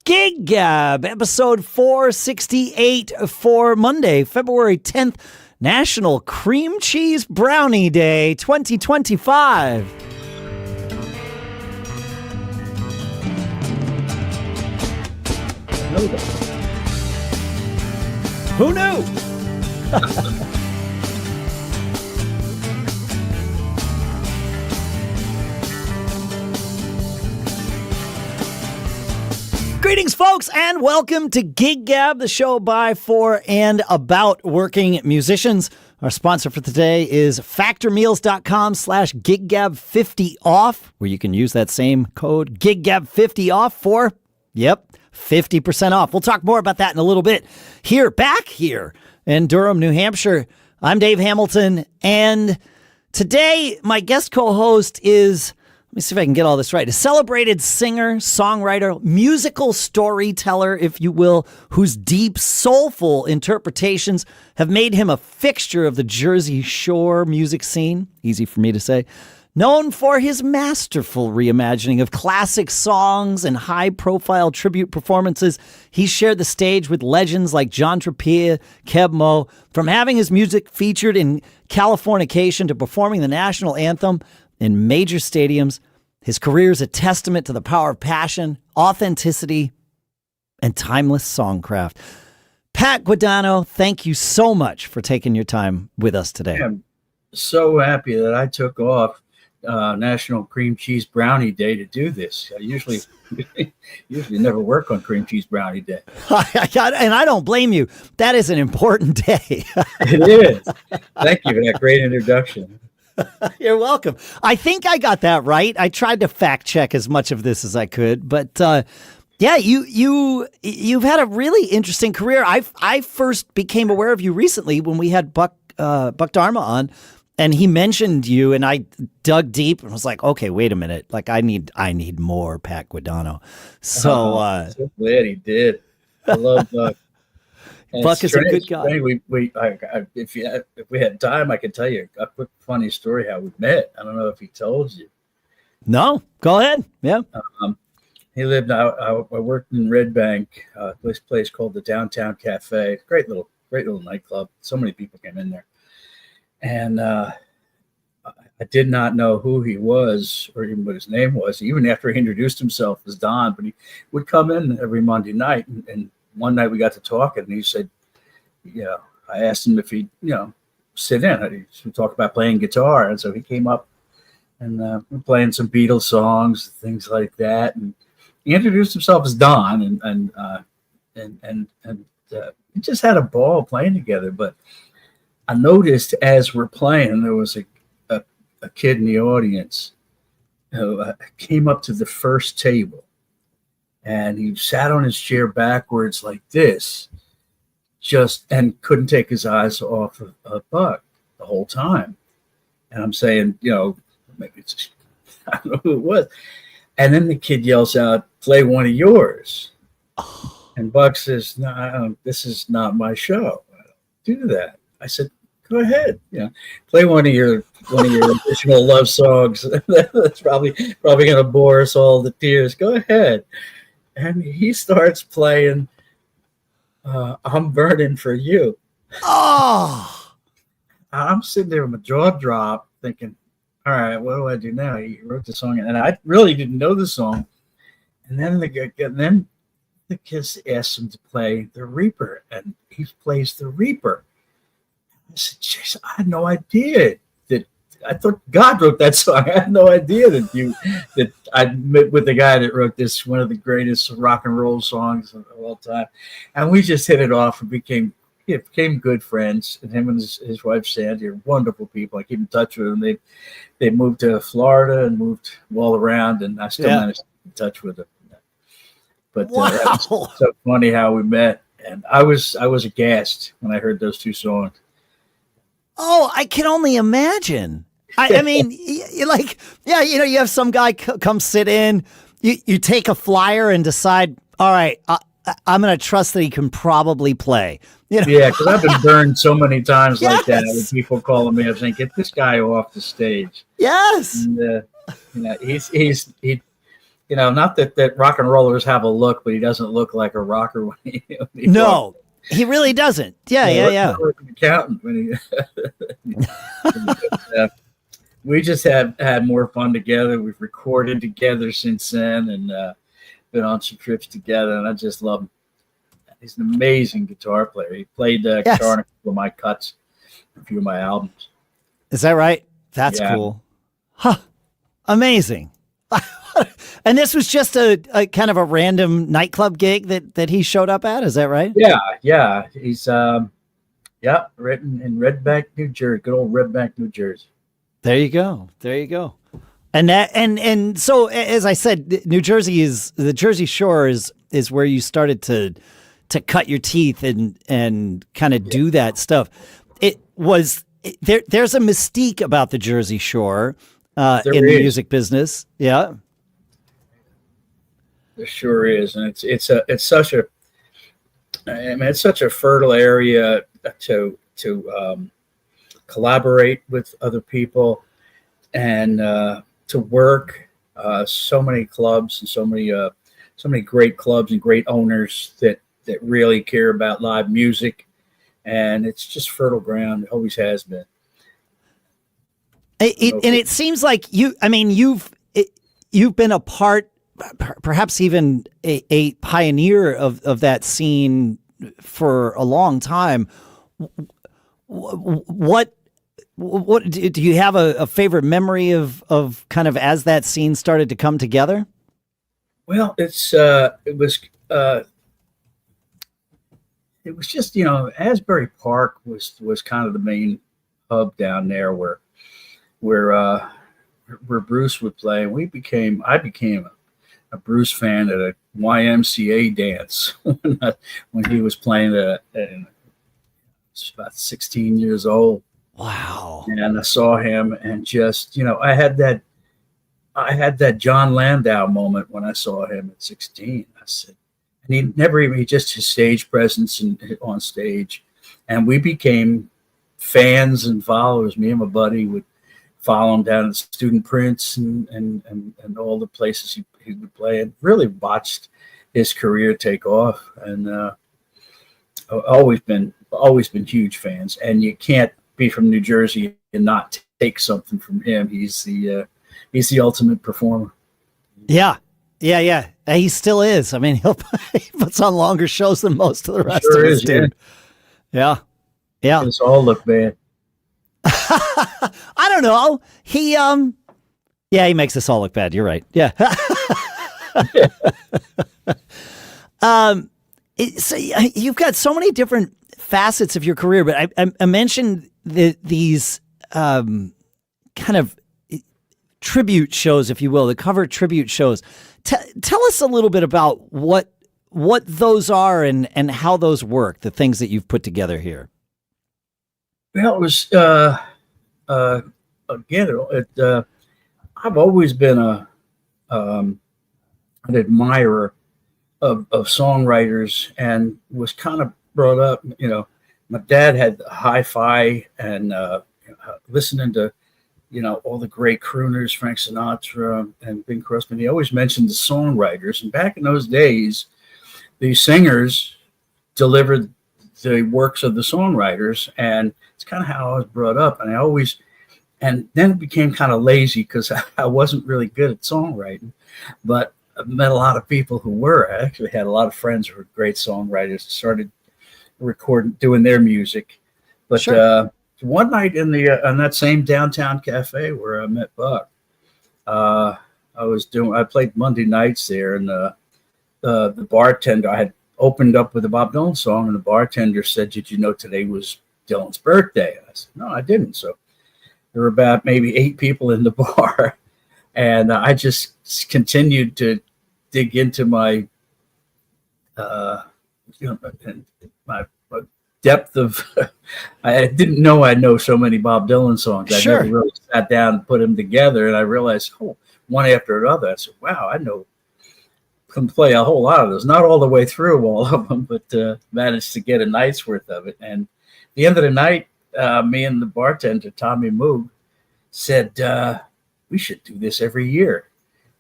Gig Gab, episode 468 for Monday, February 10th, National Cream Cheese Brownie Day 2025. Who knew? Greetings, folks, and welcome to Gig Gab, the show by, for, and about working musicians. Our sponsor for today is factormeals.com/giggab50off, where you can use that same code giggab50off for, 50% off. We'll talk more about that in a little bit. Back here in Durham, New Hampshire, I'm Dave Hamilton, and today my guest co-host is... Let me see if I can get all this right. A celebrated singer, songwriter, musical storyteller, if you will, whose deep, soulful interpretations have made him a fixture of the Jersey Shore music scene. Easy for me to say. Known for his masterful reimagining of classic songs and high-profile tribute performances, he's shared the stage with legends like John Tropea, Keb Mo. From having his music featured in Californication to performing the national anthem in major stadiums, his career is a testament to the power of passion, authenticity, and timeless songcraft. Pat Guadagno, thank you so much for taking your time with us today. I'm so happy that I took off National Cream Cheese Brownie Day to do this. I usually never work on Cream Cheese Brownie Day. And I don't blame you. That is an important day. It is. Thank you for that great introduction. You're welcome. I think I got that right. I tried to fact check as much of this as I could, but you've had a really interesting career. I first became aware of you recently when we had Buck Dharma on, and he mentioned you, and I dug deep and was like, okay, wait a minute, like I need more Pat Guadagno. So I'm so glad he did. I love Buck. Buck is a good guy. If we had time, I could tell you a quick funny story how we met. I don't know if he told you. No, go ahead. Yeah. He lived. I worked in Red Bank, this place called the Downtown Cafe. Great little nightclub. So many people came in there, and I did not know who he was or even what his name was, even after he introduced himself as Don. But he would come in every Monday night and one night we got to talking, and he said, I asked him if he'd, sit in. He talked about playing guitar. And so he came up and we're playing some Beatles songs, things like that. And he introduced himself as Don and we just had a ball playing together. But I noticed as we're playing, there was a kid in the audience who came up to the first table. And he sat on his chair backwards like this, and couldn't take his eyes off of Buck the whole time. And I'm saying, maybe it's, I don't know who it was. And then the kid yells out, "Play one of yours." Oh. And Buck says, "No, this is not my show. I don't do that." I said, "Go ahead, play one of your additional love songs. That's probably going to bore us all to tears. Go ahead." And he starts playing "I'm Burning for You." Oh, I'm sitting there with my jaw dropped thinking, all right, what do I do now? He wrote the song, and I really didn't know the song. And then the kid asked him to play The Reaper, and he plays The Reaper. I said, "Jeez, I had no idea that. I thought God wrote that song. I had no idea that I met with the guy that wrote this, one of the greatest rock and roll songs of all time." And we just hit it off and became good friends. And him and his wife Sandy are wonderful people. I keep in touch with them. They moved to Florida and moved all around, and I still managed to keep in touch with them. But wow. That was so funny how we met. And I was aghast when I heard those two songs. Oh, I can only imagine. I mean, you have some guy come sit in, you take a flyer and decide, all right, I'm going to trust that he can probably play. Yeah, because I've been burned so many times like that with people calling me up saying, "Get this guy off the stage." Yes. And, not that rock and rollers have a look, but he doesn't look like a rocker when when he No, he really doesn't. Yeah. Like an accountant when he. We just had more fun together. We've recorded together since then, and been on some trips together. And I just love him. He's an amazing guitar player. He played guitar on a couple of my cuts, a few of my albums. Is that right? That's cool. Huh. Amazing. And this was just a kind of a random nightclub gig that he showed up at. Is that right? Yeah. He's written in Red Bank, New Jersey. Good old Red Bank, New Jersey. There you go. And so, as I said, the Jersey Shore is where you started to cut your teeth and kind of do that stuff. There's a mystique about the Jersey Shore in the music business. Yeah. There sure is. And it's such a fertile area to collaborate with other people and to work. So many clubs and so many great clubs and great owners that really care about live music, and it's just fertile ground. It always has been. And it seems like you've been a part, perhaps even a pioneer of that scene for a long time. What do you have a favorite memory of kind of as that scene started to come together? Well, it was just, Asbury Park was kind of the main hub down there where Bruce would play. And I became a Bruce fan at a YMCA dance when he was playing I was about 16 years old. Wow. And I saw him and just, I had that John Landau moment when I saw him at 16. I said, and he just his stage presence and on stage. And we became fans and followers. Me and my buddy would follow him down at Student Prince and all the places he would play, and really watched his career take off. And always been huge fans. And you can't be from New Jersey and not take something from him. He's the ultimate performer. Yeah. He still is. I mean, he puts on longer shows than most of the rest of us do. Yeah. It's all look bad. I don't know. He makes us all look bad. You're right. Yeah. So you've got so many different facets of your career, but I mentioned these kind of tribute shows, if you will, the cover tribute shows. Tell us a little bit about what those are and how those work, the things that you've put together here. Well, it was I've always been an admirer of songwriters, and was kind of brought up. My dad had hi-fi and listening to all the great crooners, Frank Sinatra and Bing Crosby. He always mentioned the songwriters, and back in those days, the singers delivered the works of the songwriters, and it's kind of how I was brought up. And then it became kind of lazy because I wasn't really good at songwriting, but I met a lot of people who were. I actually had a lot of friends who were great songwriters, started doing their music. But sure. One night on that same downtown cafe where I met Buck, I played Monday nights there, and the bartender, I had opened up with a Bob Dylan song, and the bartender said, "Did you know today was Dylan's birthday?" I said, "No, I didn't." So there were about maybe 8 people in the bar, and I just continued to dig into my my depth of I didn't know I know so many Bob Dylan songs. I never really sat down and put them together, and I realized, one after another. I said, wow, I can play a whole lot of those. Not all the way through all of them, but managed to get a night's worth of it. And at the end of the night, me and the bartender, Tommy Moog, said, we should do this every year.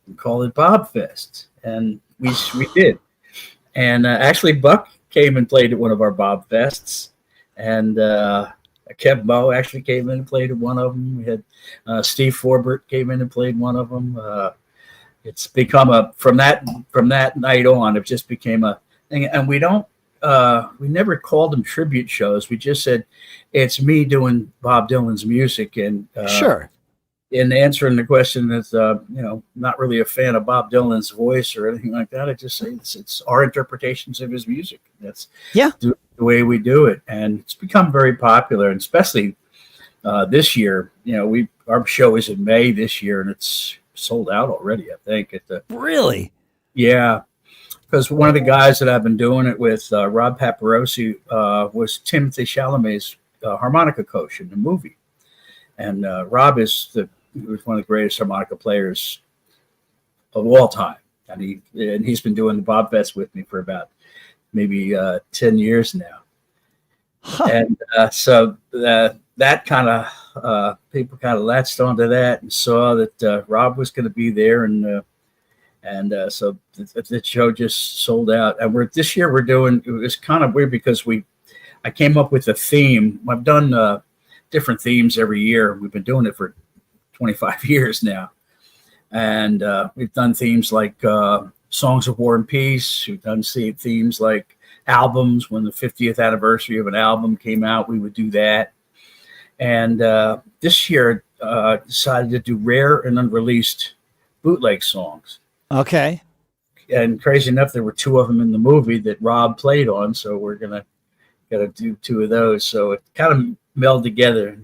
and call it Bob Fest. And we did. And actually, Buck came and played at one of our Bob Fests. And Kev Moe actually came in and played at one of them. We had Steve Forbert came in and played one of them. It's become from that night on, it just became a thing. And we never called them tribute shows. We just said, it's me doing Bob Dylan's music. And Sure. In answering the question is, not really a fan of Bob Dylan's voice or anything like that. I just say it's our interpretations of his music. That's the way we do it. And it's become very popular, and especially this year. Our show is in May this year, and it's sold out already, I think. Really? Yeah. Because one of the guys that I've been doing it with, Rob Paparosi, was Timothée Chalamet's harmonica coach in the movie. And Rob was one of the greatest harmonica players of all time. And he's been doing the Bob Fest with me for about maybe 10 years now. Huh. And so that kind of people kind of latched onto that and saw that Rob was going to be there, and so the show just sold out. And this year we're doing. It was kind of weird because I came up with a theme. I've done different themes every year. We've been doing it for 25 years now, and we've done themes like Songs of War and Peace. We've done themes like albums. When the 50th anniversary of an album came out, we would do that. And this year, decided to do rare and unreleased bootleg songs. Okay. And crazy enough, there were two of them in the movie that Rob played on, so we're gotta do two of those. So it kind of melded together.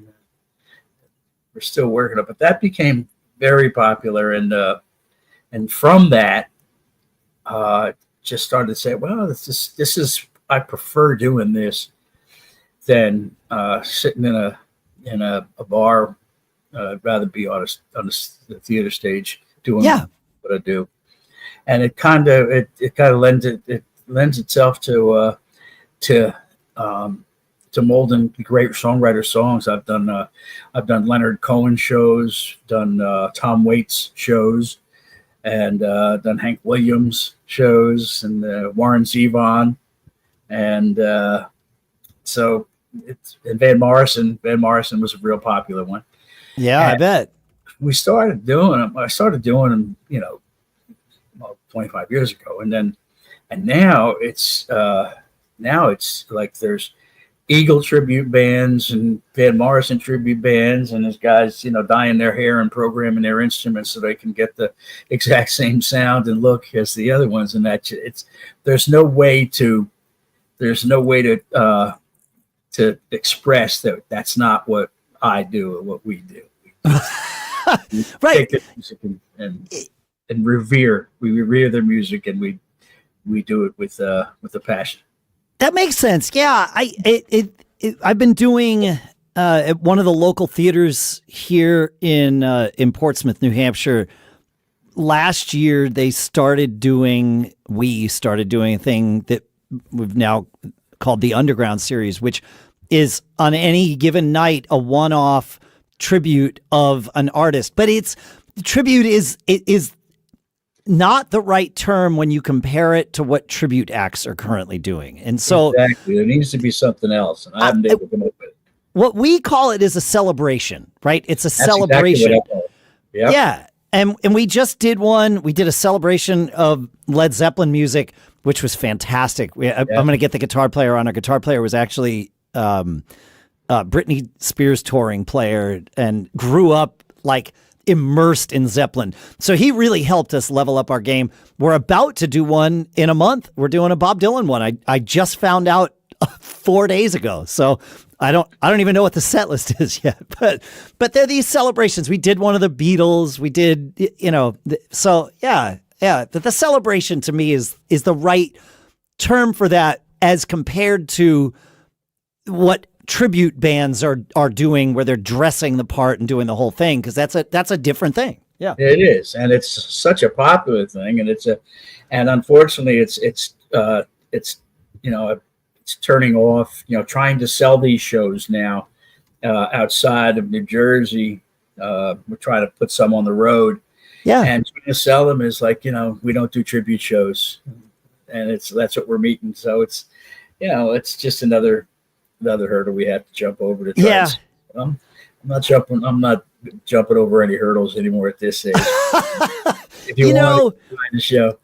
We're still working it, but that became very popular, and from that, just started to say, well, this is I prefer doing this than sitting in a bar. I'd rather be on the theater stage doing what I do, and it kind of lends itself to molding great songwriter songs. I've done Leonard Cohen shows, done Tom Waits shows, and done Hank Williams shows, and Warren Zevon, and so and Van Morrison. Van Morrison was a real popular one. Yeah, and I bet. We started doing them. I started doing them, 25 years ago, and now it's like there's Eagle tribute bands and Van Morrison tribute bands, and there's guys, dyeing their hair and programming their instruments so they can get the exact same sound and look as the other ones. And there's no way to express that that's not what I do or what we do. Right. Take the music and revere. We revere their music, and we do it with a passion. That makes sense. Yeah, I've been doing at one of the local theaters here in Portsmouth, New Hampshire. Last year, we started doing a thing that we've now called the Underground Series, which is on any given night a one-off tribute of an artist. But tribute is not the right term when you compare it to what tribute acts are currently doing. And so exactly, there needs to be something else. And I haven't been able to come up with it. What we call it is a celebration, right? It's a celebration. Exactly what I call it. Yep. Yeah. And we just did one. We did a celebration of Led Zeppelin music, which was fantastic. I'm going to get the guitar player on. Our guitar player was actually Britney Spears touring player and grew up like immersed in Zeppelin. So he really helped us level up our game. We're about to do one in a month. We're doing a Bob Dylan one. I just found out 4 days ago. So I don't even know what the set list is yet, but they're these celebrations. We did one of the Beatles. We did, so yeah. The celebration to me is the right term for that as compared to what tribute bands are doing, where they're dressing the part and doing the whole thing, because that's a different thing. Yeah, it is, and it's such a popular thing, and unfortunately, it's turning off. Trying to sell these shows now outside of New Jersey. We're trying to put some on the road. Yeah, and to sell them is like, we don't do tribute shows, and that's what we're meeting. So it's, it's just another hurdle we have to jump over to try. Yeah. I'm not jumping over any hurdles anymore at this age. If you want to find the show.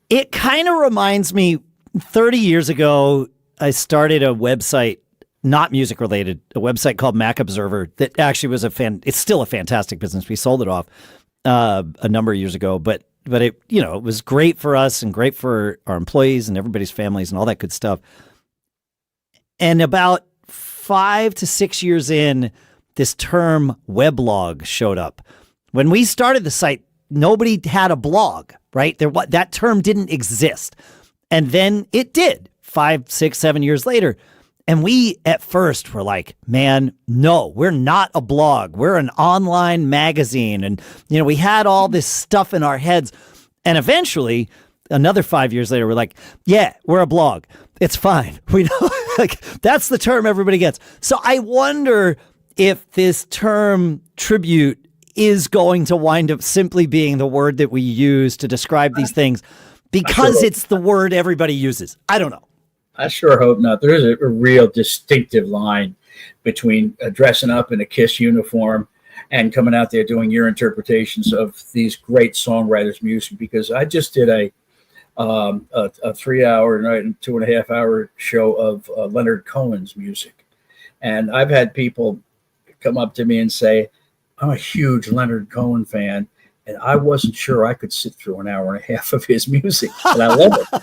It kind of reminds me, 30 years ago, I started a website, not music related, a website called Mac Observer that actually was it's still a fantastic business. We sold it off a number of years ago, but it, it was great for us and great for our employees and everybody's families and all that good stuff. And about 5 to 6 years in, this term weblog showed up. When we started the site, nobody had a blog, right? That term didn't exist. And then it did 5, 6, 7 years later. And we at first were like, man, no, we're not a blog. We're an online magazine. And, we had all this stuff in our heads. And eventually, another 5 years later, we're like, yeah, we're a blog. It's fine. We know, that's the term everybody gets. So I wonder if this term tribute is going to wind up simply being the word that we use to describe these things because it's the word everybody uses. I don't know. I sure hope not. There's a real distinctive line between dressing up in a KISS uniform and coming out there doing your interpretations of these great songwriters' music, because I just did a 3-hour night and 2.5-hour show of Leonard Cohen's music. And I've had people come up to me and say, I'm a huge Leonard Cohen fan, and I wasn't sure I could sit through an hour and a half of his music, and I love it.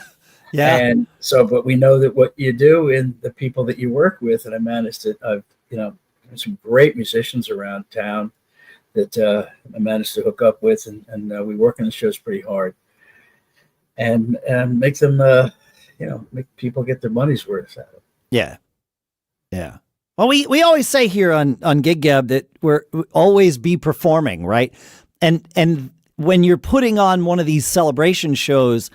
Yeah. And so, but we know that what you do and the people that you work with, and I managed to, there's some great musicians around town that I managed to hook up with, and we work on the shows pretty hard, and make them, make people get their money's worth out of it. Yeah. Yeah. Well, we always say here on Gig Gab that we're always be performing, right? And when you're putting on one of these celebration shows,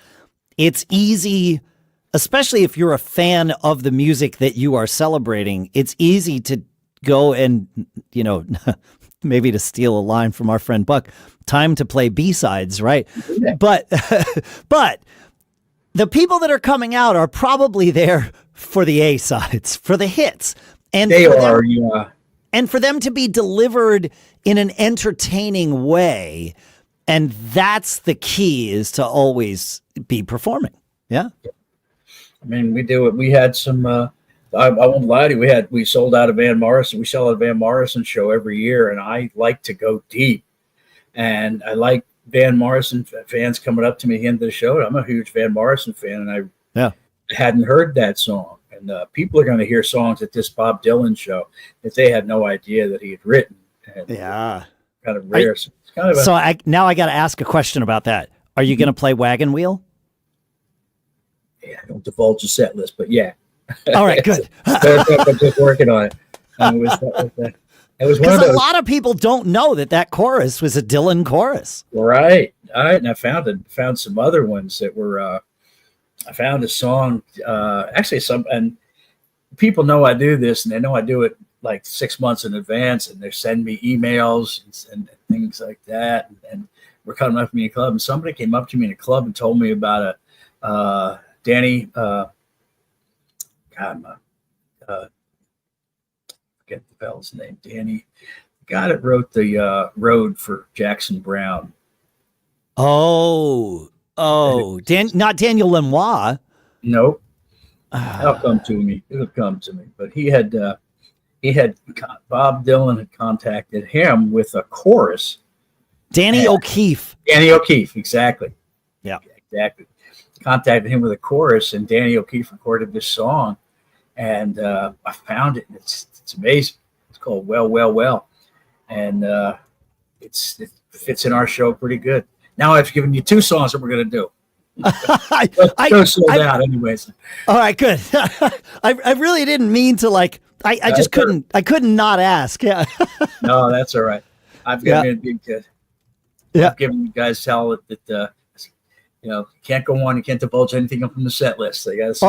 it's easy, especially if you're a fan of the music that you are celebrating, it's easy to go and, maybe to steal a line from our friend Buck, time to play B-sides, right? Yeah. But the people that are coming out are probably there for the A-sides, for the hits. And they are, yeah. And for them to be delivered in an entertaining way, and that's the key, is to always be performing. Yeah. I mean, we do it. We had some, I won't lie to you, we sold out of Van Morrison. We sell out a Van Morrison show every year, and I like to go deep. And I like Van Morrison fans coming up to me at the end of the show. I'm a huge Van Morrison fan, and I hadn't heard that song. And people are going to hear songs at this Bob Dylan show that they had no idea that he had written. And yeah. Kind of rare. Now I got to ask a question about that. Are you going to play Wagon Wheel? Yeah, I don't divulge the set list, but yeah. All right, good. I'm just working on it. It was one of those. A lot of people don't know that chorus was a Dylan chorus. Right. All right. And I found some other ones that were, I found a song, and people know I do this, and they know I do it like 6 months in advance, and they send me emails and things like that. And we're coming up to me in a club, and somebody came up to me in a club and told me about Danny, forget the fellow's name, Danny, the guy that wrote the Road for Jackson Browne. Oh, not Daniel Lanois. Nope. It'll come to me. But he had Bob Dylan had contacted him with a chorus. Danny O'Keefe, exactly. Yeah, exactly. Contacted him with a chorus, and Danny O'Keefe recorded this song, and I found it. And it's amazing. It's called "Well, Well, Well," and it fits in our show pretty good. Now I've given you 2 songs that we're going to do. I sold out anyways. All right, good. I really didn't mean to I just couldn't. I couldn't not ask. Yeah. No, that's all right. I've given you guys tell it that you can't go on. You can't divulge anything from the set list. They got to see.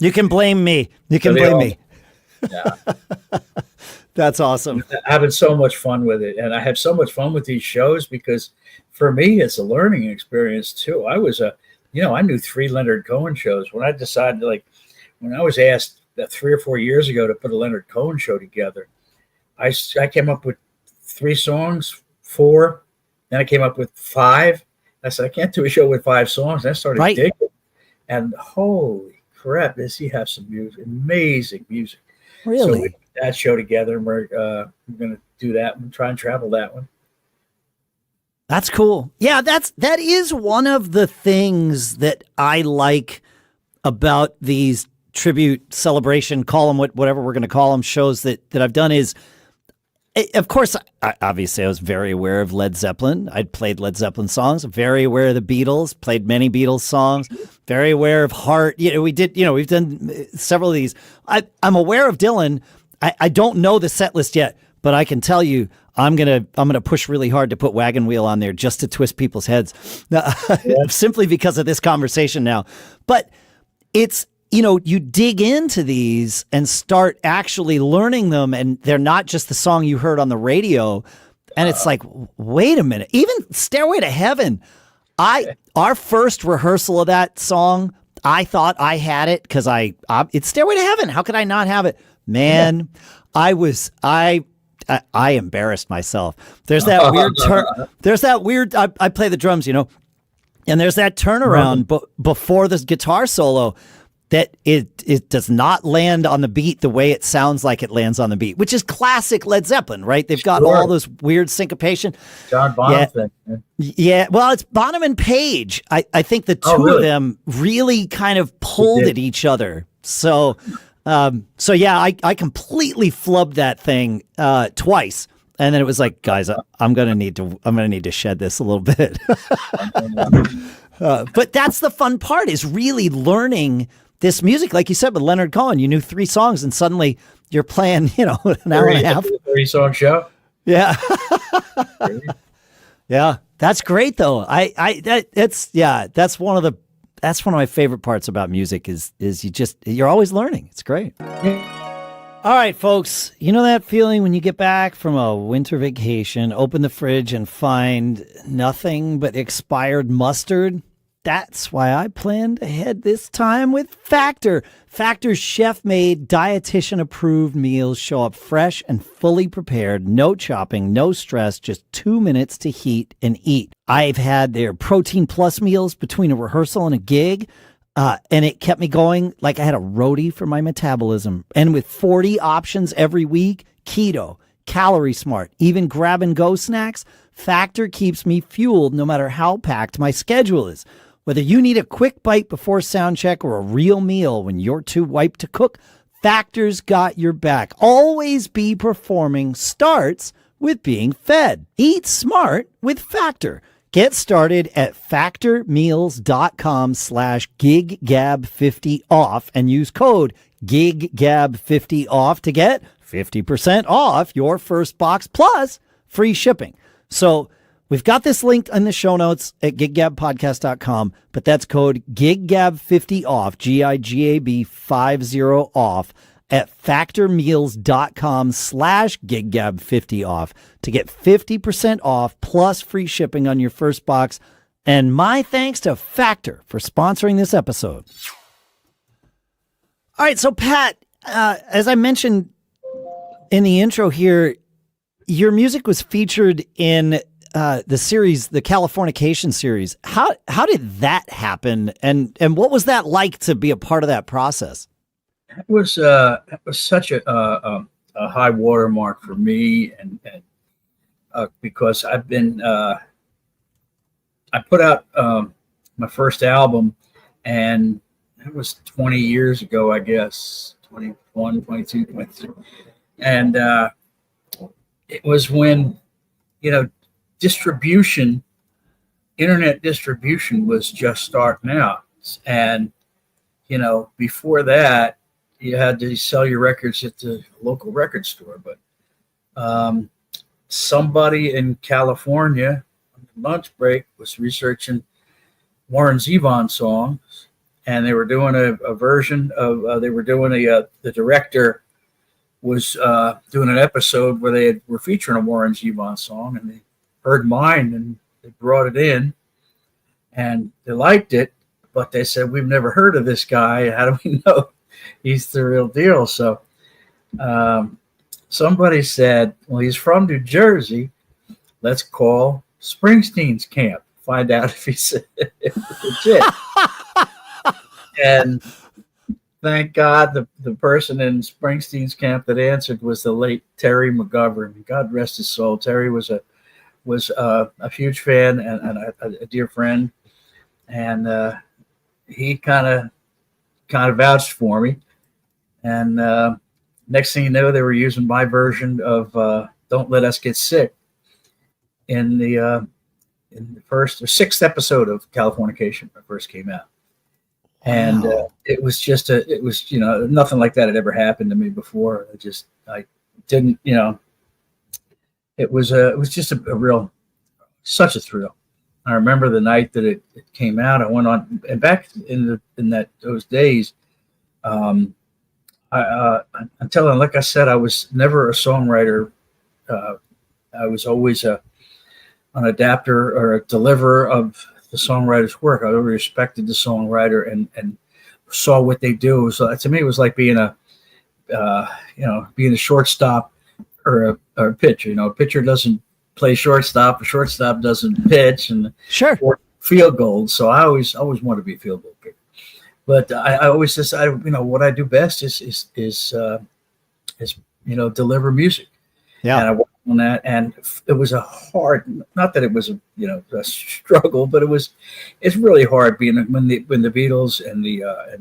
You can blame me. You can blame me. Yeah. That's awesome. I'm having so much fun with it, and I have so much fun with these shows because for me, it's a learning experience too. I was I knew 3 Leonard Cohen shows. When I decided, like, when I was asked 3 or 4 years ago to put a Leonard Cohen show together, I came up with 3 songs, 4, then I came up with 5. I said, I can't do a show with 5 songs. And I started digging, and holy crap, does he have some music, amazing music. Really? So we put that show together, and we're going to do that and try and travel that one. That's cool. Yeah, that is one of the things that I like about these tribute celebration, call them whatever we're going to call them, shows that I've done is, of course, obviously I was very aware of Led Zeppelin. I'd played Led Zeppelin songs, very aware of the Beatles, played many Beatles songs, very aware of Heart. We've done several of these. I'm aware of Dylan. I don't know the set list yet, but I can tell you, I'm gonna push really hard to put Wagon Wheel on there just to twist people's heads, simply because of this conversation now. But it's, you dig into these and start actually learning them, and they're not just the song you heard on the radio. And it's like, wait a minute, even Stairway to Heaven. Our first rehearsal of that song, I thought I had it because it's Stairway to Heaven. How could I not have it, man? Yeah. I embarrassed myself. There's that weird I play the drums, and there's that turnaround before this guitar solo that it does not land on the beat the way it sounds like it lands on the beat, which is classic Led Zeppelin, right? They've got all those weird syncopation. John Bonham thing. Yeah, well, it's Bonham and Page. I think the two of them really kind of pulled at each other. So yeah, I completely flubbed that thing twice, and then it was like, guys, I'm gonna need to shed this a little bit. But that's the fun part, is really learning this music. Like you said, with Leonard Cohen, you knew 3 songs, and suddenly you're playing, an hour and a half, 30-song show. Yeah, yeah, that's great though. That's one of my favorite parts about music is you're always learning. It's great. All right, folks, you know that feeling when you get back from a winter vacation, open the fridge and find nothing but expired mustard? That's why I planned ahead this time with Factor. Factor's chef-made, dietitian-approved meals show up fresh and fully prepared, no chopping, no stress, just 2 minutes to heat and eat. I've had their Protein Plus meals between a rehearsal and a gig, and it kept me going like I had a roadie for my metabolism. And with 40 options every week, keto, calorie smart, even grab-and-go snacks, Factor keeps me fueled no matter how packed my schedule is. Whether you need a quick bite before sound check or a real meal when you're too wiped to cook, Factor's got your back. Always be performing starts with being fed. Eat smart with Factor. Get started at factormeals.com/giggab50off and use code giggab50off to get 50% off your first box plus free shipping. So we've got this linked in the show notes at giggabpodcast.com, but that's code giggab50off, GIGAB50 off at factormeals.com/giggab50off to get 50% off plus free shipping on your first box. And my thanks to Factor for sponsoring this episode. All right, so Pat, as I mentioned in the intro here, your music was featured in the series, the Californication series. How did that happen, and what was that like to be a part of that process? It was such a high watermark for me, and because I've been I put out my first album, and it was 20 years ago, I guess, 21, 22, 23, and it was when internet distribution was just starting out. And, before that, you had to sell your records at the local record store. But somebody in California on the lunch break was researching Warren Zevon songs, and they were doing a version of, the director was doing an episode where they were featuring a Warren Zevon song, and they heard mine, and they brought it in, and they liked it, but they said, we've never heard of this guy. How do we know he's the real deal? So somebody said, well, he's from New Jersey. Let's call Springsteen's camp. Find out if he's legit. And thank God the person in Springsteen's camp that answered was the late Terry McGovern. God rest his soul. Terry was a huge fan and a dear friend. And he kind of vouched for me. And next thing you know, they were using my version of "Don't Let Us Get Sick" in the first or sixth episode of Californication when it first came out. And it was nothing like that had ever happened to me before. I didn't, it was just such a thrill. I remember the night that it came out. I went on, and back in those days, I'm telling, like I said, I was never a songwriter. I was always an adapter or a deliverer of the songwriter's work. I always respected the songwriter and saw what they do. So to me, it was like being a shortstop or a pitcher. A pitcher doesn't play shortstop. A shortstop doesn't pitch and sure field goals. So I always want to be a field goal pitcher. But I always decided, what I do best is deliver music. Yeah. And I worked on that, and it was not that it was a struggle, but it's really hard being when the Beatles and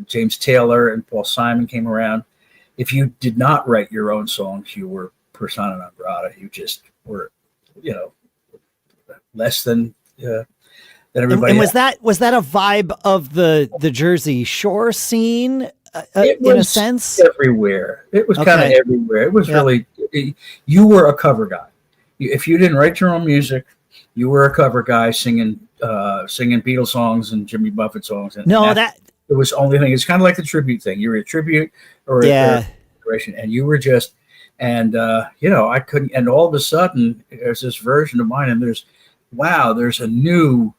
James Taylor and Paul Simon came around. If you did not write your own songs, you were persona non grata. You just were, less than everybody. And was that a vibe of the Jersey Shore scene? It was in a sense, everywhere. It was kind of everywhere. It was really, you were a cover guy. If you didn't write your own music, you were a cover guy singing Beatles songs and Jimmy Buffett songs. And it was the only thing. It's kind of like the tribute thing. You were a tribute or a celebration, and you were just, and I couldn't. And all of a sudden, there's this version of mine, and there's a new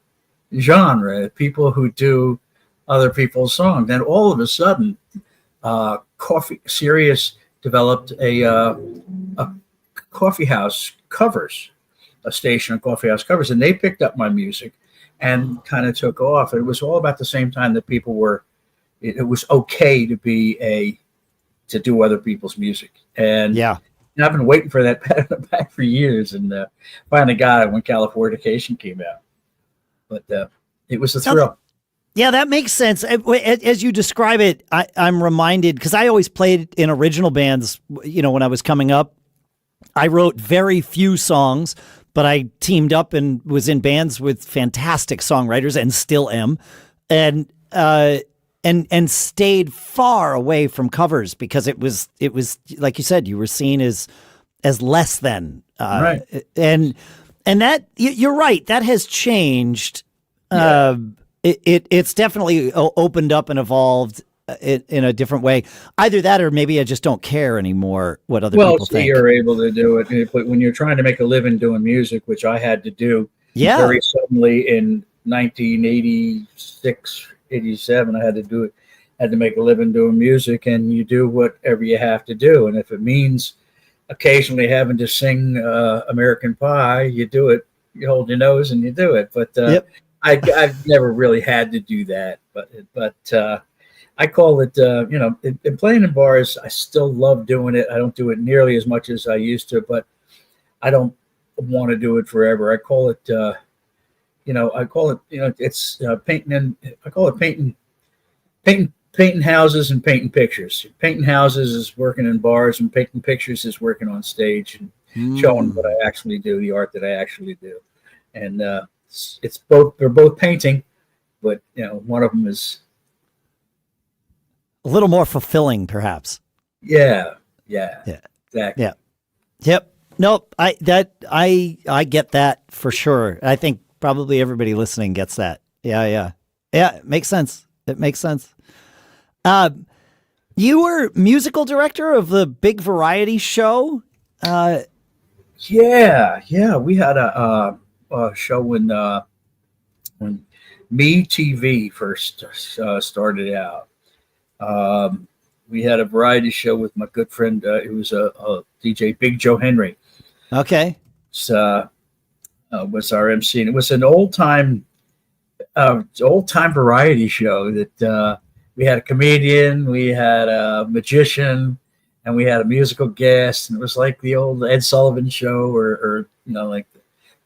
genre. People who do other people's songs, and all of a sudden, Sirius developed a coffee house covers, a station of coffee house covers, and they picked up my music and kind of took off. It was all about the same time that people were. It was okay to do other people's music, and I've been waiting for that pat on the back for years, and finally got it when Californication came out. But it was a thrill. Yeah, that makes sense. As you describe it, I'm reminded, because I always played in original bands, when I was coming up. I wrote very few songs, but I teamed up and was in bands with fantastic songwriters and still am. And stayed far away from covers because it was like you said, you were seen as less than. Right. And that, you're right, that has changed. Yeah. It's definitely opened up and evolved in a different way. Either that, or maybe I just don't care anymore what other people think. You're able to do it, but when you're trying to make a living doing music, which I had to do very suddenly in 1986, 87, I had to do it. Had to make a living doing music, and you do whatever you have to do. And if it means occasionally having to sing American Pie, you do it. You hold your nose and you do it. But I've never really had to do that, but I call it, in playing in bars, I still love doing it. I don't do it nearly as much as I used to, but I don't want to do it forever. I call it, it's painting, and I call it painting houses and painting pictures. Painting houses is working in bars, and painting pictures is working on stage and showing what I actually do, the art that I actually do. And, it's both. They're both painting, but one of them is a little more fulfilling, perhaps. Yeah. Exactly. Yeah. Yep. Nope. I get that for sure. I think probably everybody listening gets that. Yeah. It makes sense. You were musical director of the big variety show. Yeah. We had show when METV first started out. We had a variety show with my good friend, who was a DJ, Big Joe Henry. Okay. Was our MC, and it was an old time variety show that we had a comedian, we had a magician, and we had a musical guest, and it was like the old Ed Sullivan show, or like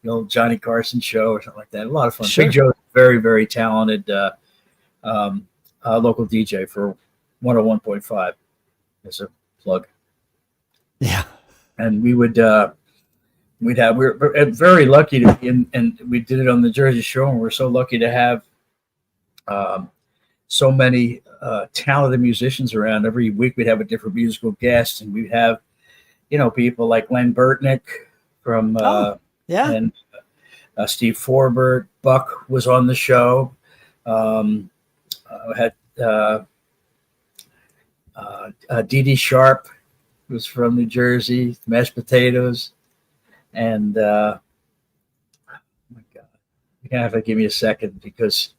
the old Johnny Carson show, or something like that. A lot of fun. Sure. Big Joe, very, very talented local DJ for 101.5 as a plug. Yeah. And we were very lucky to be in, and we did it on the Jersey Shore, and we're so lucky to have so many talented musicians around. Every week we'd have a different musical guest, and we'd have, people like Len Burtnick from and Steve Forbert. Buck was on the show. Had Dee Dee Sharp, who was from New Jersey, Mashed Potatoes. And oh my God, you're gonna have to give me a second, because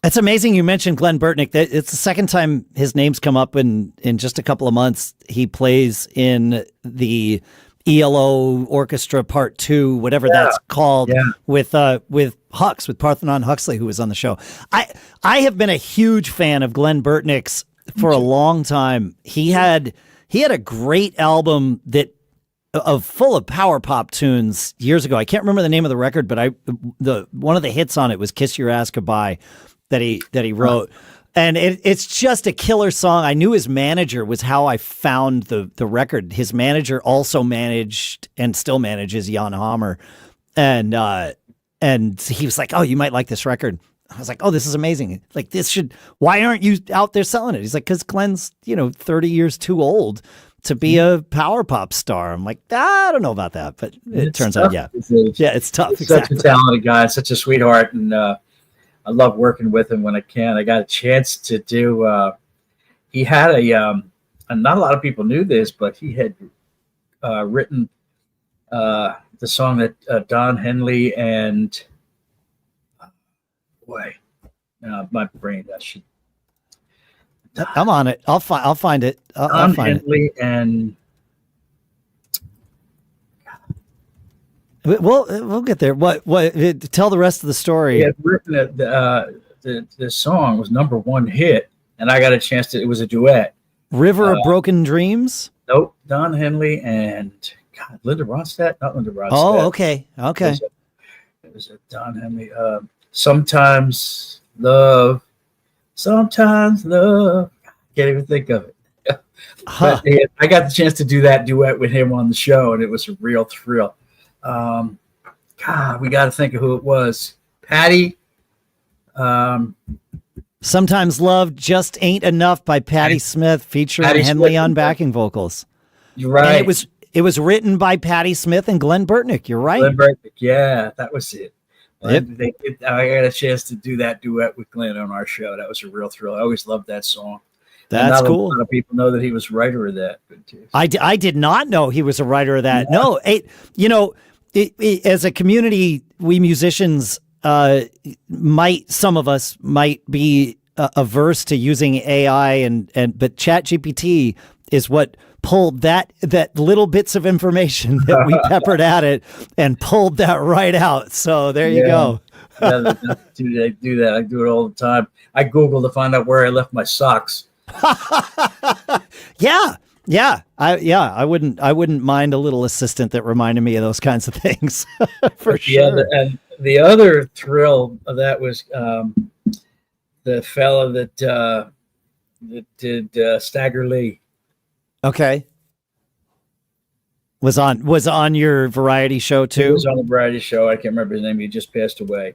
it's amazing you mentioned Glenn Burtnick. It's the second time his name's come up in just a couple of months. He plays in the ELO Orchestra Part 2, whatever that's called, with Parthenon Huxley, who was on the show. I have been a huge fan of Glenn Burtnick's for a long time. He had a great album full of power pop tunes years ago. I can't remember the name of the record, but one of the hits on it was "Kiss Your Ass Goodbye" that he wrote, and it's just a killer song. I knew his manager was how I found the record. His manager also managed and still manages Jan Hammer, and he was like, "Oh, you might like this record." I was like, "Oh, this is amazing! Like why aren't you out there selling it?" He's like, "Because Glenn's 30 years too old to be a power pop star." I'm like, I don't know about that, but it turns out, it's tough. He's such a talented guy, such a sweetheart, and I love working with him when I can. I got a chance to do. He had and not a lot of people knew this, but he had written the song that Don Henley and my brain. I'm on it. I'll find it. I'll find Henley it. And we'll get there. What? Tell the rest of the story. He had written the song was #1 hit, and I got a chance to. It was a duet. River of Broken Dreams. Nope, Don Henley and Linda Ronstadt. Not Linda Ronstadt. Oh, okay. It was a Don Henley. Sometimes love. Sometimes love. Can't even think of it. But I got the chance to do that duet with him on the show, and it was a real thrill. We got to think of who it was. Patty. Sometimes Love Just Ain't Enough by Patti Smith, featuring Henley on backing vocals. You're right. And it was written by Patti Smith and Glenn Burtnick. You're right. Glenn Burtnick. Yeah, that was it. Yep. I got a chance to do that duet with Glenn on our show. That was a real thrill. I always loved that song. That's cool. A lot of people know that he was a writer of that. I did not know he was a writer of that. Yeah. No, as a community, we musicians, some of us might be averse to using AI, but ChatGPT is what pulled that little bits of information that we peppered at it and pulled that right out. So there you go. I do that. I do it all the time. I Google to find out where I left my socks. Yeah. I wouldn't mind a little assistant that reminded me of those kinds of things for sure. And the other thrill of that was the fella that did Stagger Lee. Okay. Was on your variety show too? He was on the variety show. I can't remember his name. He just passed away.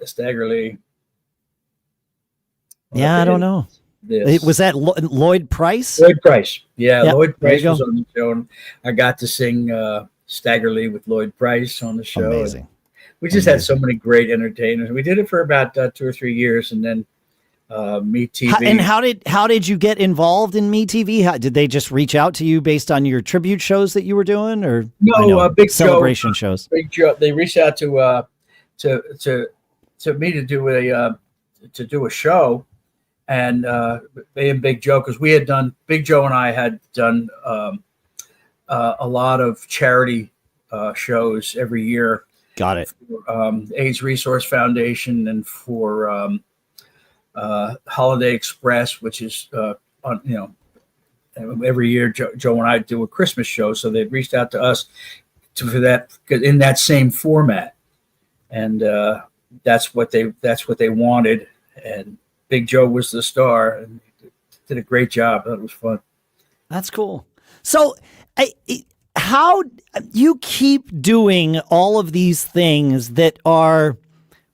Stagger Lee. Yeah, I don't know. Was that Lloyd Price? Lloyd Price. Yeah, yep. Lloyd Price was on the show, and I got to sing Stagger Lee with Lloyd Price on the show. Amazing. We just had so many great entertainers. We did it for about 2 or 3 years, and then METV. And how did you get involved in METV? Did they just reach out to you based on your tribute shows that you were doing, or No, Big celebration shows? Big Joe. They reached out to me to do a show, and they and Big Joe, because Big Joe and I had done a lot of charity shows every year. Got it. For, AIDS Resource Foundation and for Holiday Express, which is every year Joe and I do a Christmas show. So they reached out to us for that in that same format, and that's what they wanted. And Big Joe was the star, and did a great job. That was fun. That's cool. So, how you keep doing all of these things that are,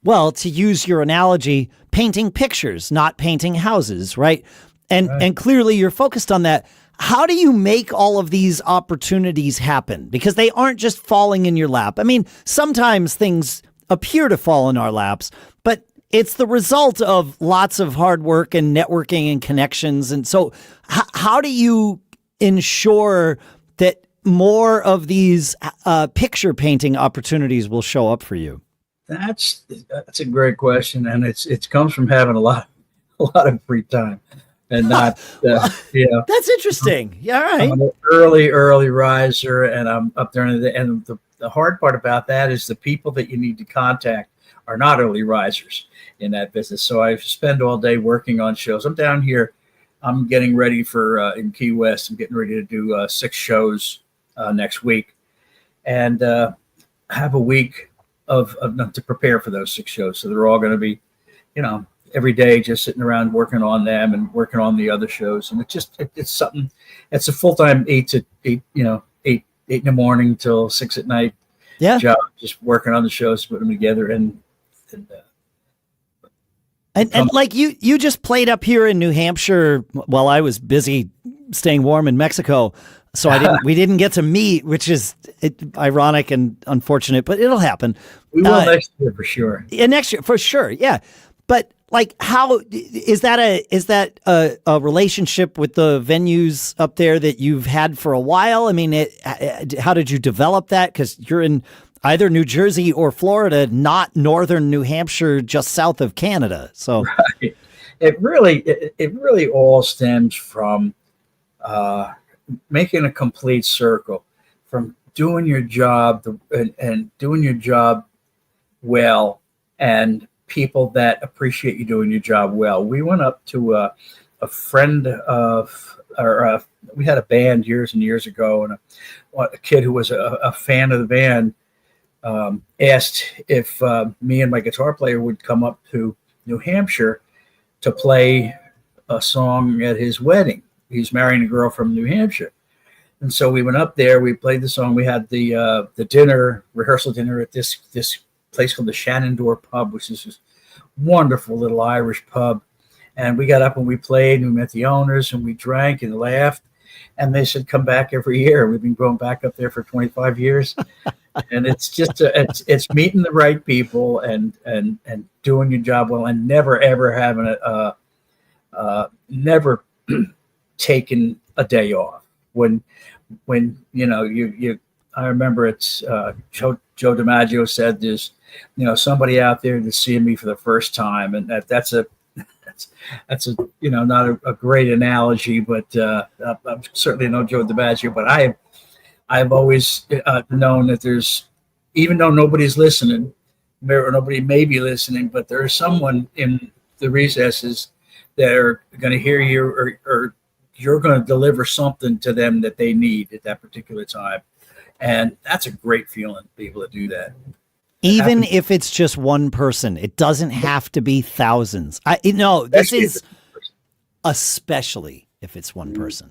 well, to use your analogy, painting pictures, not painting houses, right? And clearly you're focused on that. How do you make all of these opportunities happen? Because they aren't just falling in your lap. I mean, sometimes things appear to fall in our laps, but it's the result of lots of hard work and networking and connections. And so how do you ensure that more of these picture painting opportunities will show up for you? That's a great question, and it comes from having a lot of free time, and not That's interesting. Yeah, all right. I'm an early riser, and I'm up there. And the hard part about that is the people that you need to contact are not early risers in that business. So I spend all day working on shows. I'm down here. I'm getting ready for in Key West. I'm getting ready to do 6 shows next week, and have a week of to prepare for those 6 shows. So they're all going to be, every day just sitting around working on them and working on the other shows. And it's something. It's a full-time 8 in the morning till 6 at night. Yeah. Job, just working on the shows, putting them together, and like you just played up here in New Hampshire while I was busy staying warm in Mexico. So we didn't get to meet, which is ironic and unfortunate, but it'll happen. We will next year for sure. Yeah, next year for sure. Yeah. But like, how is that a relationship with the venues up there that you've had for a while? I mean, how did you develop that? Because you're in either New Jersey or Florida, not northern New Hampshire, just south of Canada. So right. It really all stems from making a complete circle, from doing your job and doing your job well, and people that appreciate you doing your job well. We went up to a friend of, we had a band years and years ago, and a kid who was a fan of the band asked if me and my guitar player would come up to New Hampshire to play a song at his wedding. He's marrying a girl from New Hampshire. And so we went up there, we played the song. We had the rehearsal dinner at this place called the Shenandoah Pub, which is this wonderful little Irish pub. And we got up and we played, and we met the owners, and we drank and laughed. And they said, come back every year. We've been going back up there for 25 years. And it's just, it's meeting the right people and doing your job well, and never, ever having never taken a day off. When I remember it's Joe DiMaggio said there's, somebody out there that's seeing me for the first time, and that's a not a great analogy, but I'm certainly no Joe DiMaggio, but I've always known that there's, even though nobody's listening, or nobody may be listening, but there's someone in the recesses that are going to hear you, or you're going to deliver something to them that they need at that particular time. And that's a great feeling to be able to do that. Even if it's just one person, it doesn't have to be thousands. This is especially if it's one person.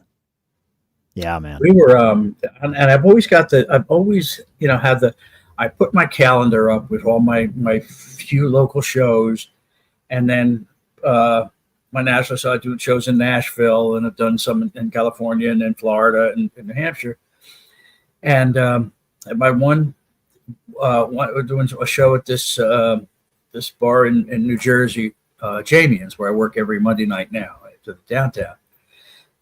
Yeah, man. We were, and I've always had I put my calendar up with all my few local shows, and then my national show, I do shows in Nashville, and I've done some in California and in Florida and in New Hampshire. And my we're doing a show at this bar in New Jersey, Jamian's, where I work every Monday night now, to the downtown.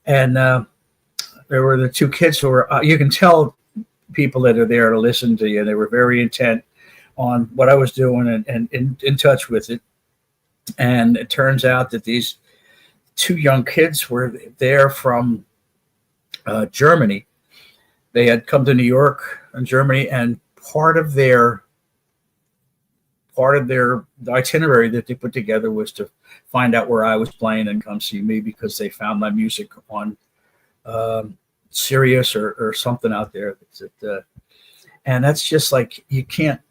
And there were the two kids who were, you can tell people that are there to listen to you. They were very intent on what I was doing and in touch with it. And it turns out that these two young kids were there from Germany. They had come to New York and Germany, and part of their itinerary that they put together was to find out where I was playing and come see me, because they found my music on Sirius or something out there. And that's just like, you can't.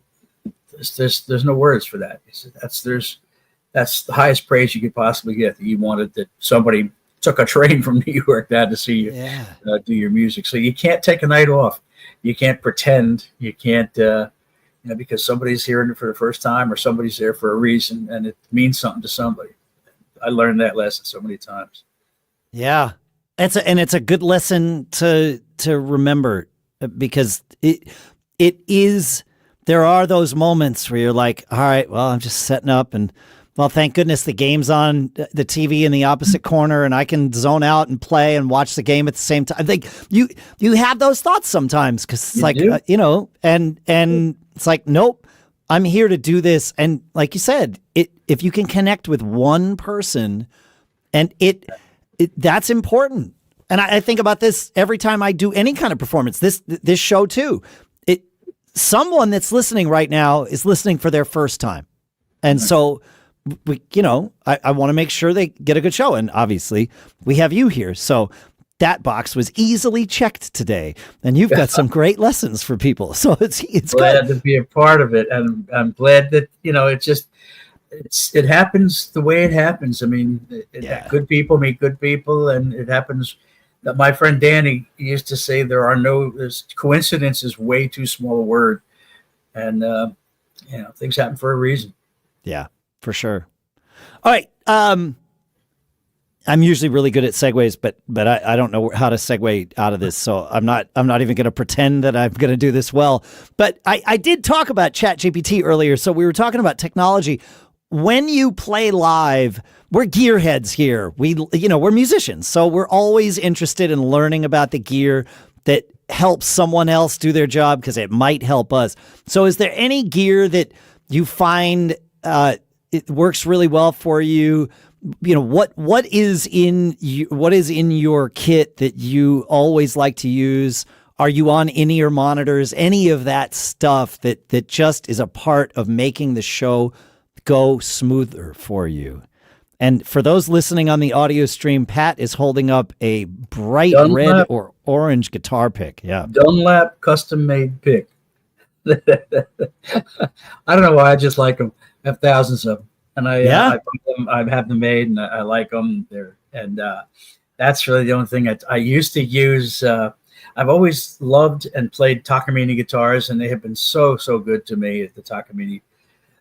There's no words for that. That's the highest praise you could possibly get. That you wanted that somebody took a train from New York down to see you do your music. So you can't take a night off. You can't pretend. You can't. Because somebody's hearing it for the first time, or somebody's there for a reason, and it means something to somebody. I learned that lesson so many times. Yeah, it's a good lesson to remember, because it is. There are those moments where you're like, all right, well, I'm just setting up, and well, thank goodness the game's on the TV in the opposite corner, and I can zone out and play and watch the game at the same time. I think you have those thoughts sometimes, because it's like, and it's like, nope, I'm here to do this. And like you said, if you can connect with one person, and that's important. And I think about this every time I do any kind of performance, this show too. Someone that's listening right now is listening for their first time. And so I want to make sure they get a good show. And obviously we have you here. So that box was easily checked today, and you've got some great lessons for people. So it's glad good to be a part of it. And I'm glad that, it happens the way it happens. I mean, good people meet good people, and it happens. That my friend Danny used to say, coincidence is way too small a word. And, things happen for a reason. Yeah, for sure. All right. I'm usually really good at segues, but I don't know how to segue out of this. So I'm not even going to pretend that I'm going to do this well, but I did talk about ChatGPT earlier. So we were talking about technology. When you play live, we're gearheads here. We're musicians, so we're always interested in learning about the gear that helps someone else do their job, because it might help us. So is there any gear that you find it works really well for you? What is in your kit that you always like to use? Are you on in-ear monitors? Any of that stuff that just is a part of making the show go smoother for you? And for those listening on the audio stream, Pat is holding up a bright Dunlap, red or orange guitar pick. Yeah. Dunlap custom-made pick. I don't know why, I just like them. I have thousands of them. And I have them made, and I like them. That's really the only thing I used to use. I've always loved and played Takamine guitars, and they have been so good to me at the Takamine.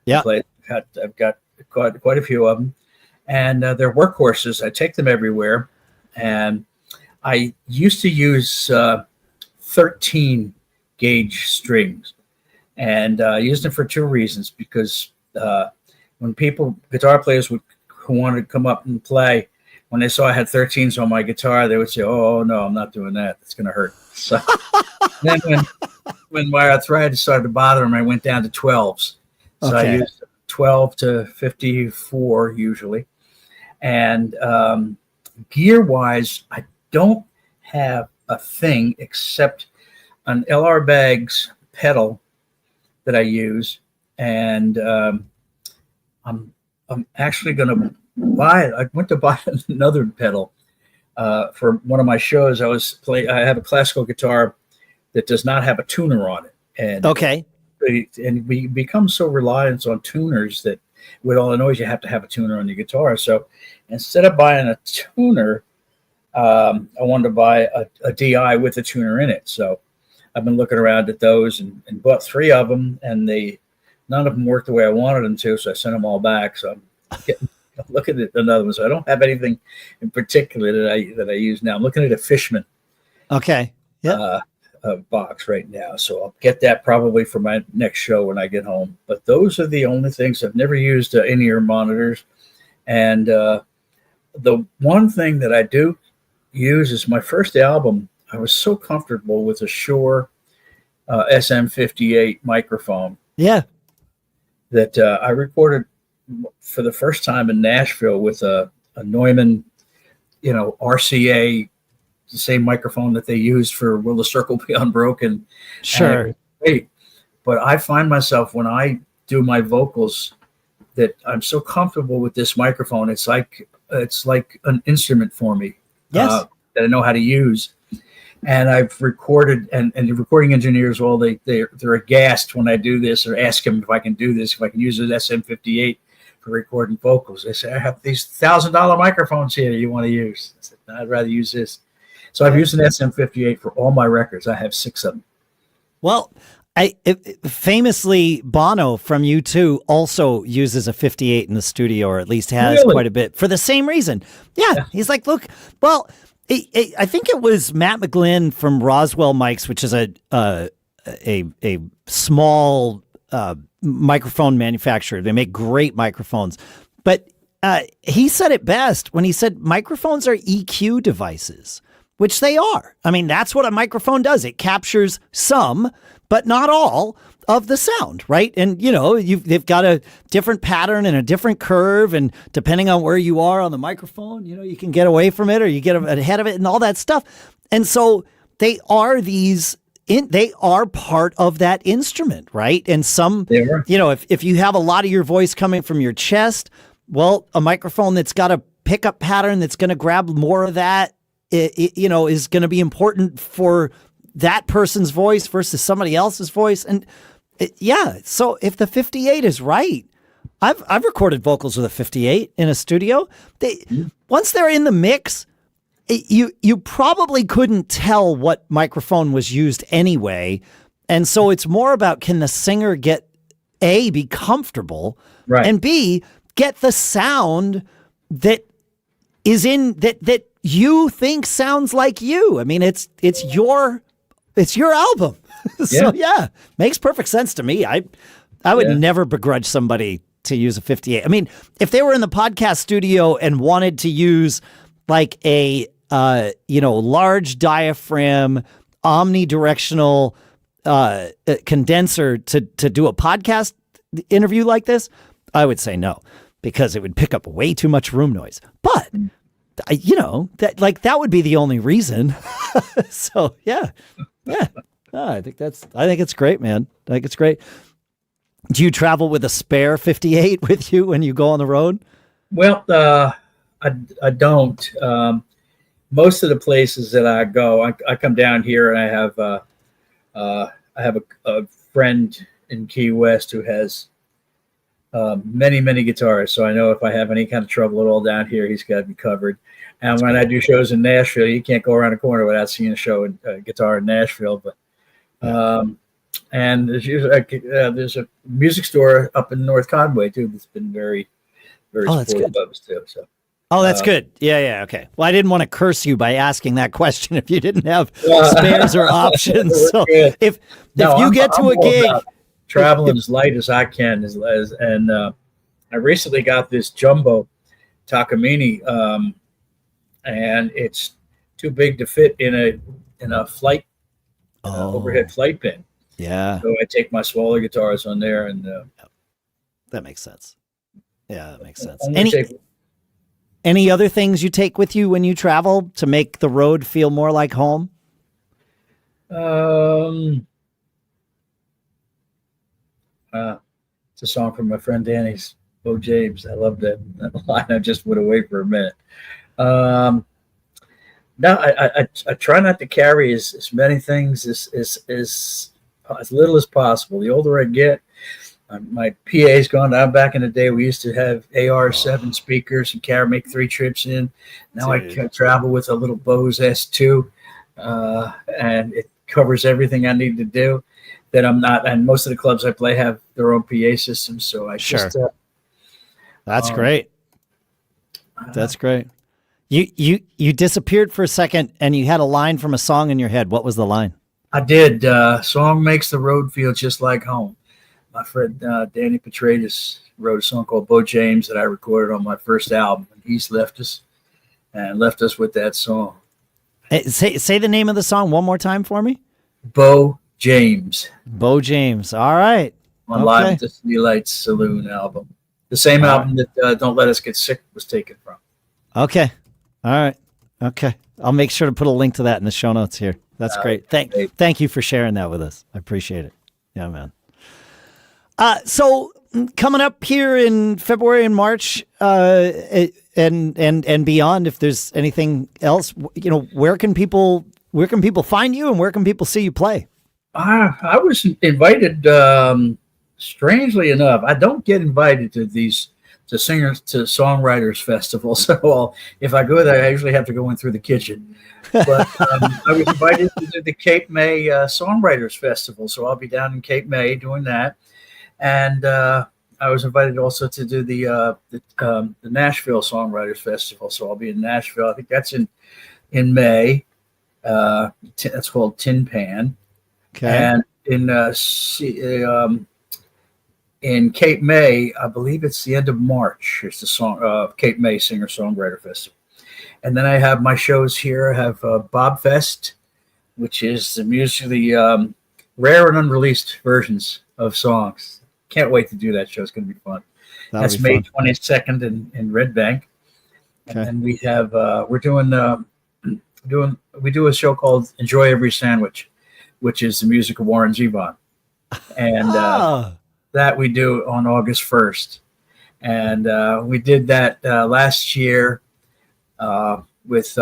Yeah. I've got quite a few of them, and they're workhorses. I take them everywhere, and I used to use 13 gauge strings, and I used them for two reasons. Because when guitar players who wanted to come up and play, when they saw I had 13s on my guitar, they would say, "Oh no, I'm not doing that. It's going to hurt." So then when my arthritis started to bother them, I went down to 12s. So I used 12 to 54 usually. And gear wise, I don't have a thing except an LR Baggs pedal that I use. And I'm actually going to buy it. I went to buy another pedal for one of my shows. I have a classical guitar that does not have a tuner on it. And we become so reliant on tuners that with all the noise, you have to have a tuner on your guitar. So instead of buying a tuner, I wanted to buy a DI with a tuner in it. So I've been looking around at those and bought 3 of them, and none of them worked the way I wanted them to. So I sent them all back. So I'm looking at another one. So I don't have anything in particular that I use now. I'm looking at a Fishman. Okay. Yeah. Box right now, so I'll get that probably for my next show when I get home. But those are the only things. I've never used in-ear monitors, And the one thing that I do use is my first album. I was so comfortable with a Shure SM58 microphone. Yeah. That I recorded for the first time in Nashville with a Neumann, RCA, the same microphone that they used for Will the Circle Be Unbroken. Sure. Great. But I find myself when I do my vocals that I'm so comfortable with this microphone. It's like an instrument for me. Yes. That I know how to use. And I've recorded, and the recording engineers, well, they're aghast when I do this, or ask them if I can do this, if I can use an SM58 for recording vocals. They say, I have these $1,000 microphones here you want to use. I said, no, I'd rather use this. So I've used an SM58 for all my records. I have 6 of them. Well, famously, Bono from U2 also uses a 58 in the studio, or at least has quite a bit, for the same reason. Yeah. He's like, look, well, I think it was Matt McGlynn from Roswell Mics, which is a small microphone manufacturer. They make great microphones. But he said it best when he said microphones are EQ devices, which they are. I mean, that's what a microphone does. It captures some, but not all of the sound, right? And, they've got a different pattern and a different curve. And depending on where you are on the microphone, you can get away from it or you get ahead of it and all that stuff. And so they are they are part of that instrument, right? And some, if you have a lot of your voice coming from your chest, well, a microphone that's got a pickup pattern that's going to grab more of that, is going to be important for that person's voice versus somebody else's voice. And so if the 58 is right, I've recorded vocals with a 58 in a studio. Once they're in the mix, you probably couldn't tell what microphone was used anyway. And so it's more about, can the singer get A, be comfortable, right, and B, get the sound that is in that you think sounds like you. I mean, it's your album. So makes perfect sense to me. I would never begrudge somebody to use a 58. I mean, if they were in the podcast studio and wanted to use like a large diaphragm omnidirectional condenser to do a podcast interview like this, I would say no, because it would pick up way too much room noise. But that would be the only reason. So yeah. No, I think it's great, man. I think it's great. Do you travel with a spare 58 with you when you go on the road? Well, I don't. Most of the places that I go, I come down here and I have a friend in Key West who has many guitars. So I know if I have any kind of trouble at all down here, he's got me covered. And when I do shows in Nashville, you can't go around the corner without seeing a guitar in Nashville. But and there's a music store up in North Conway too that's been very supportive of us too. So. Oh, that's good. Yeah. Okay. Well, I didn't want to curse you by asking that question if you didn't have spares or options. So if you get to a gig, traveling as light as I can, and I recently got this jumbo Takamine, and it's too big to fit in a flight overhead flight bin. Yeah. So I take my smaller guitars on there, and that makes sense. Yeah, that makes sense. Any other things you take with you when you travel to make the road feel more like home? It's a song from my friend Danny's, Bo James. I love that line. I just went away for a minute. No, I try not to carry as many things as little as possible. The older I get, my PA's gone down. Back in the day, we used to have AR7 speakers and make 3 trips in. Now I travel with a little Bose S2, and it covers everything I need to do. That I'm not, and most of the clubs I play have their own PA systems, so I just. That's great. That's great. You disappeared for a second, and you had a line from a song in your head. What was the line? I did. Song makes the road feel just like home. my friend Danny Petratus wrote a song called Bo James that I recorded on my first album, and he's left us with that song. Hey, say the name of the song one more time for me. Bo James. Bo James. All right. On Live at the City Lights Saloon album. The same album that Don't Let Us Get Sick was taken from. Okay. All right. Okay. I'll make sure to put a link to that in the show notes here. That's great. Thank you for sharing that with us. I appreciate it. Yeah, man. So coming up here in February and March, and beyond, if there's anything else, where can people find you and where can people see you play? I was invited, strangely enough. I don't get invited to songwriters festivals. So if I go there, I usually have to go in through the kitchen. But I was invited to the Cape May Songwriters Festival. So I'll be down in Cape May doing that. And I was invited also to do the Nashville Songwriters Festival. So I'll be in Nashville. I think that's in May. That's called Tin Pan. Okay. And in Cape May, I believe it's the end of March. It's the Cape May Singer-Songwriter Festival. And then I have my shows here. I have Bob Fest, which is the rare and unreleased versions of songs. Can't wait to do that show. It's going to be fun. That's May 22nd in Red Bank. Okay. And then we have we do a show called Enjoy Every Sandwich, which is the music of Warren Zevon. And that we do on August 1st. And we did that last year with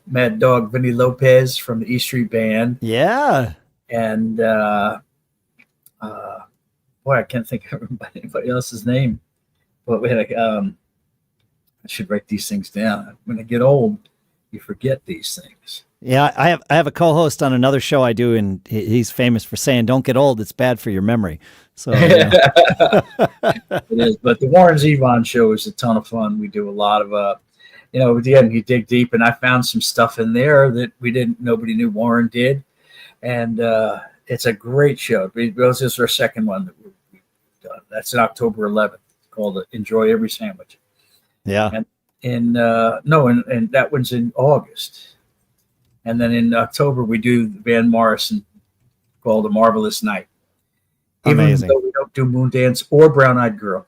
Mad Dog Vinny Lopez from the E Street Band. Yeah. And boy, I can't think of anybody else's name. But we had I should write these things down. When I get old, you forget these things. Yeah, I have a co-host on another show I do, and he's famous for saying, "Don't get old; it's bad for your memory." So it is. But the Warren Zevon show is a ton of fun. We do a lot of again, you dig deep, and I found some stuff in there that nobody knew Warren did, and it's a great show. This is our second one that we've done. That's October 11th. It's called Enjoy Every Sandwich. Yeah. And that one's in August. And then in October, we do the band Morrison called A Marvelous Night. Amazing. Even though we don't do Moondance or Brown Eyed Girl.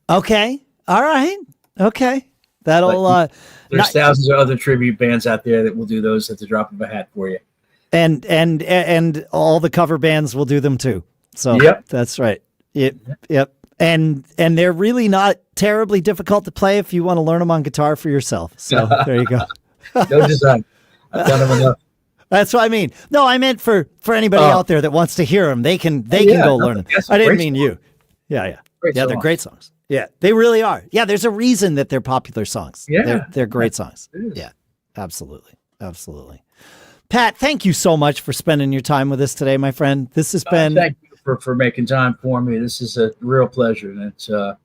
Okay. All right. Okay. That'll there's thousands of other tribute bands out there that will do those at the drop of a hat for you. And all the cover bands will do them too. So yep. That's right. Yep. And they're really not terribly difficult to play if you want to learn them on guitar for yourself. So there you go. No design. I've done them enough. That's what I mean. No, I meant for anybody out there that wants to hear them. They can go learn them. I didn't mean you. Yeah. They're great songs. Yeah, they really are. Yeah, there's a reason that they're popular songs. Yeah, they're great songs. Yeah, absolutely. Pat, thank you so much for spending your time with us today, my friend. This has been. Thank you for making time for me. This is a real pleasure, and it's a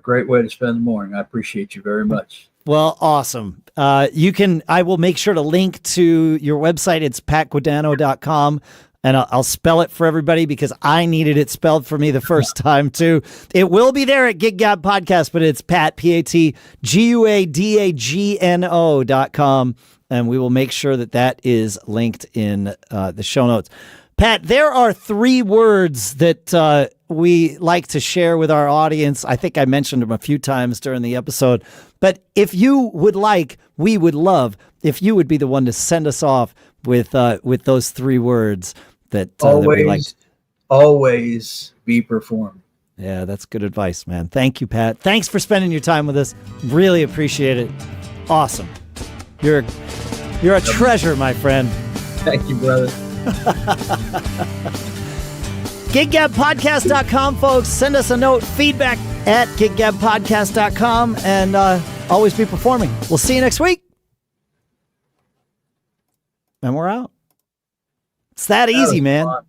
great way to spend the morning. I appreciate you very much. Well, awesome. I will make sure to link to your website. It's patguadagno.com. And I'll spell it for everybody because I needed it spelled for me the first time too. It will be there at Gig Gab Podcast, but it's Pat, PatGuadagno.com. And we will make sure that is linked in the show notes. Pat, there are 3 words that we like to share with our audience. I think I mentioned them a few times during the episode. But if you would like, we would love if you would be the one to send us off with those 3 words. That we like. Always be performed. Yeah, that's good advice, man. Thank you, Pat. Thanks for spending your time with us. Really appreciate it. Awesome. You're a treasure, my friend. Thank you, brother. GigGabPodcast.com, folks. Send us a note, feedback at GigGabPodcast.com, and always be performing. We'll see you next week. And we're out. It's that easy, man. Fun.